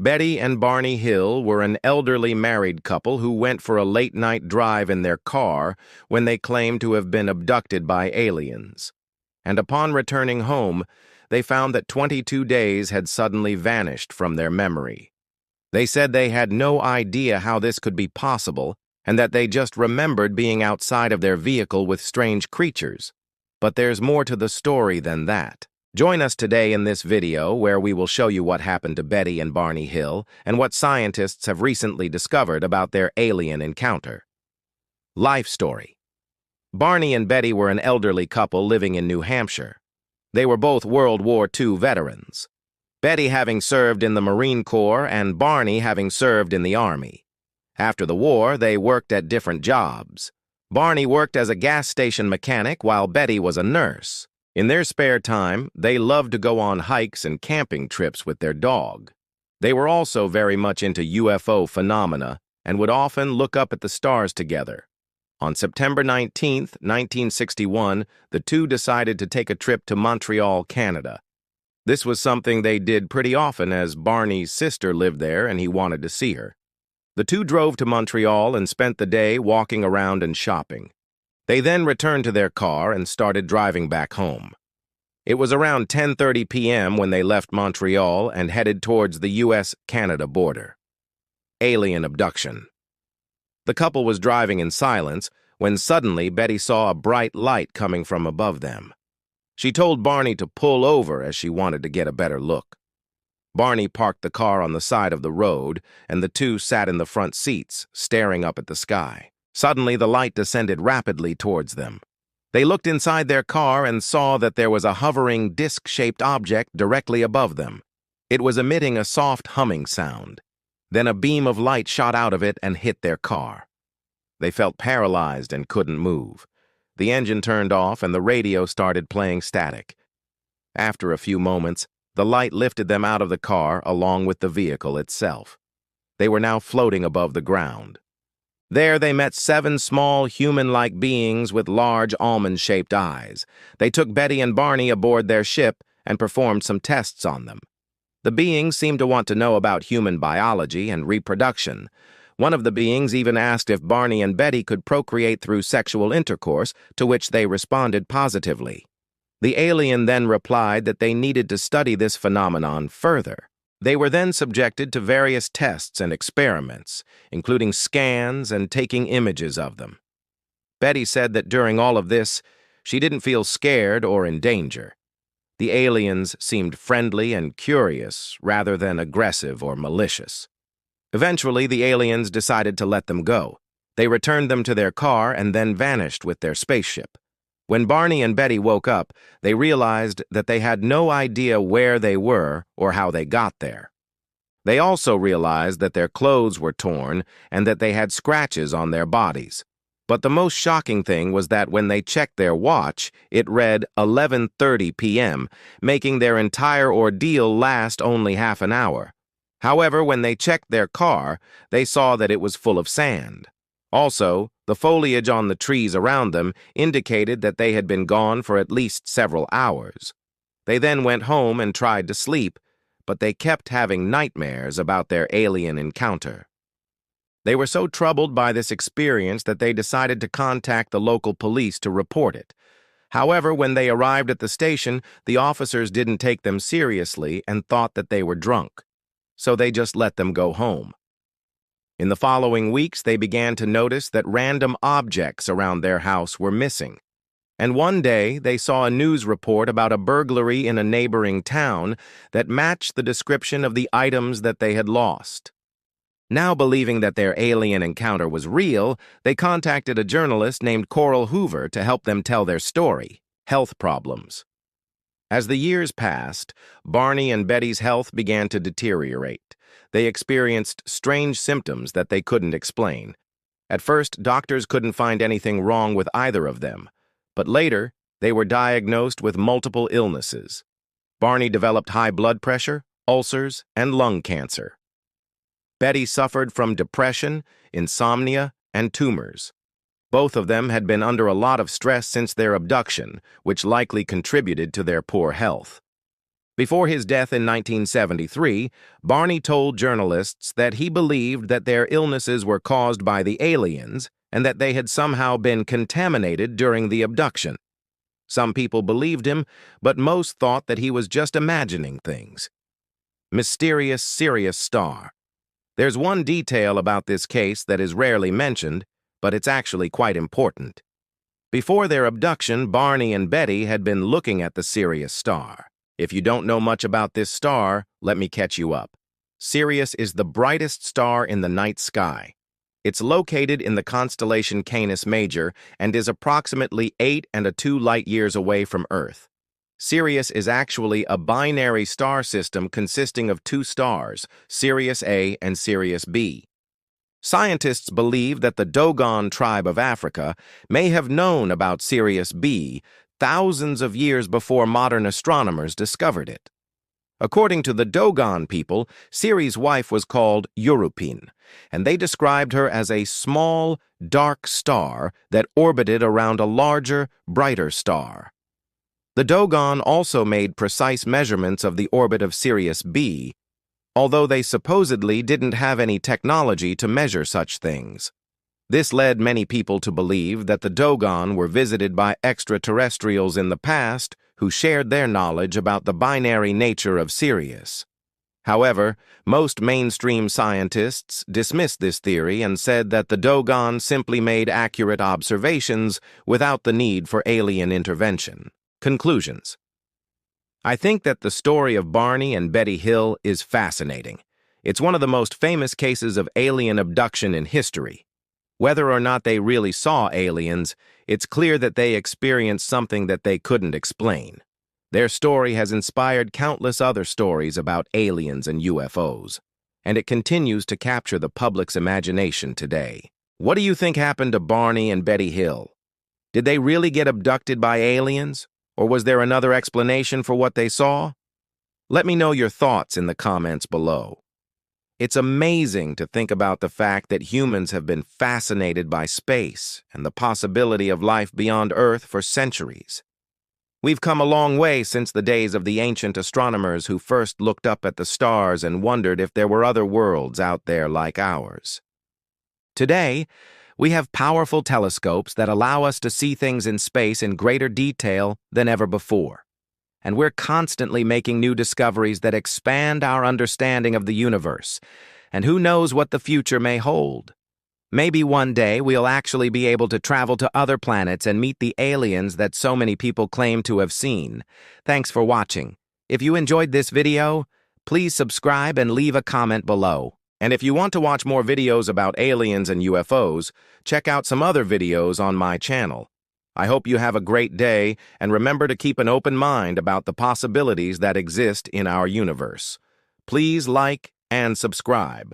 Betty and Barney Hill were an elderly married couple who went for a late-night drive in their car when they claimed to have been abducted by aliens. And upon returning home, they found that 22 days had suddenly vanished from their memory. They said they had no idea how this could be possible and that they just remembered being outside of their vehicle with strange creatures. But there's more to the story than that. Join us today in this video where we will show you what happened to Betty and Barney Hill and what scientists have recently discovered about their alien encounter. Life story. Barney and Betty were an elderly couple living in New Hampshire. They were both World War II veterans, Betty having served in the Marine Corps and Barney having served in the Army. After the war, they worked at different jobs. Barney worked as a gas station mechanic while Betty was a nurse. In their spare time, they loved to go on hikes and camping trips with their dog. They were also very much into UFO phenomena and would often look up at the stars together. On September 19, 1961, the two decided to take a trip to Montreal, Canada. This was something they did pretty often as Barney's sister lived there and he wanted to see her. The two drove to Montreal and spent the day walking around and shopping. They then returned to their car and started driving back home. It was around 10:30 p.m. when they left Montreal and headed towards the U.S.-Canada border. Alien abduction. The couple was driving in silence when suddenly Betty saw a bright light coming from above them. She told Barney to pull over as she wanted to get a better look. Barney parked the car on the side of the road, and the two sat in the front seats, staring up at the sky. Suddenly, the light descended rapidly towards them. They looked inside their car and saw that there was a hovering disc-shaped object directly above them. It was emitting a soft humming sound. Then a beam of light shot out of it and hit their car. They felt paralyzed and couldn't move. The engine turned off and the radio started playing static. After a few moments, the light lifted them out of the car along with the vehicle itself. They were now floating above the ground. There they met 7 small human-like beings with large almond-shaped eyes. They took Betty and Barney aboard their ship and performed some tests on them. The beings seemed to want to know about human biology and reproduction. One of the beings even asked if Barney and Betty could procreate through sexual intercourse, to which they responded positively. The alien then replied that they needed to study this phenomenon further. They were then subjected to various tests and experiments, including scans and taking images of them. Betty said that during all of this, she didn't feel scared or in danger. The aliens seemed friendly and curious rather than aggressive or malicious. Eventually, the aliens decided to let them go. They returned them to their car and then vanished with their spaceship. When Barney and Betty woke up, they realized that they had no idea where they were or how they got there. They also realized that their clothes were torn and that they had scratches on their bodies. But the most shocking thing was that when they checked their watch, it read 11:30 p.m., making their entire ordeal last only half an hour. However, when they checked their car, they saw that it was full of sand. Also, the foliage on the trees around them indicated that they had been gone for at least several hours. They then went home and tried to sleep, but they kept having nightmares about their alien encounter. They were so troubled by this experience that they decided to contact the local police to report it. However, when they arrived at the station, the officers didn't take them seriously and thought that they were drunk. So they just let them go home. In the following weeks, they began to notice that random objects around their house were missing. And one day, they saw a news report about a burglary in a neighboring town that matched the description of the items that they had lost. Now believing that their alien encounter was real, they contacted a journalist named Coral Hoover to help them tell their story, Health Problems. As the years passed, Barney and Betty's health began to deteriorate. They experienced strange symptoms that they couldn't explain. At first, doctors couldn't find anything wrong with either of them, but later, they were diagnosed with multiple illnesses. Barney developed high blood pressure, ulcers, and lung cancer. Betty suffered from depression, insomnia, and tumors. Both of them had been under a lot of stress since their abduction, which likely contributed to their poor health. Before his death in 1973, Barney told journalists that he believed that their illnesses were caused by the aliens and that they had somehow been contaminated during the abduction. Some people believed him, but most thought that he was just imagining things. Mysterious Sirius star. There's one detail about this case that is rarely mentioned, but it's actually quite important. Before their abduction, Barney and Betty had been looking at the Sirius star. If you don't know much about this star, let me catch you up. Sirius is the brightest star in the night sky. It's located in the constellation Canis Major and is approximately 8 and 2 light-years away from Earth. Sirius is actually a binary star system consisting of two stars, Sirius A and Sirius B. Scientists believe that the Dogon tribe of Africa may have known about Sirius B thousands of years before modern astronomers discovered it. According to the Dogon people, Siri's wife was called Europin, and they described her as a small, dark star that orbited around a larger, brighter star. The Dogon also made precise measurements of the orbit of Sirius B, although they supposedly didn't have any technology to measure such things. This led many people to believe that the Dogon were visited by extraterrestrials in the past who shared their knowledge about the binary nature of Sirius. However, most mainstream scientists dismissed this theory and said that the Dogon simply made accurate observations without the need for alien intervention. Conclusions. I think that the story of Barney and Betty Hill is fascinating. It's one of the most famous cases of alien abduction in history. Whether or not they really saw aliens, it's clear that they experienced something that they couldn't explain. Their story has inspired countless other stories about aliens and UFOs, and it continues to capture the public's imagination today. What do you think happened to Barney and Betty Hill? Did they really get abducted by aliens? Or was there another explanation for what they saw? Let me know your thoughts in the comments below. It's amazing to think about the fact that humans have been fascinated by space and the possibility of life beyond Earth for centuries. We've come a long way since the days of the ancient astronomers who first looked up at the stars and wondered if there were other worlds out there like ours. Today, we have powerful telescopes that allow us to see things in space in greater detail than ever before. And we're constantly making new discoveries that expand our understanding of the universe. And who knows what the future may hold? Maybe one day we'll actually be able to travel to other planets and meet the aliens that so many people claim to have seen. Thanks for watching. If you enjoyed this video, please subscribe and leave a comment below. And if you want to watch more videos about aliens and UFOs, check out some other videos on my channel. I hope you have a great day, and remember to keep an open mind about the possibilities that exist in our universe. Please like and subscribe.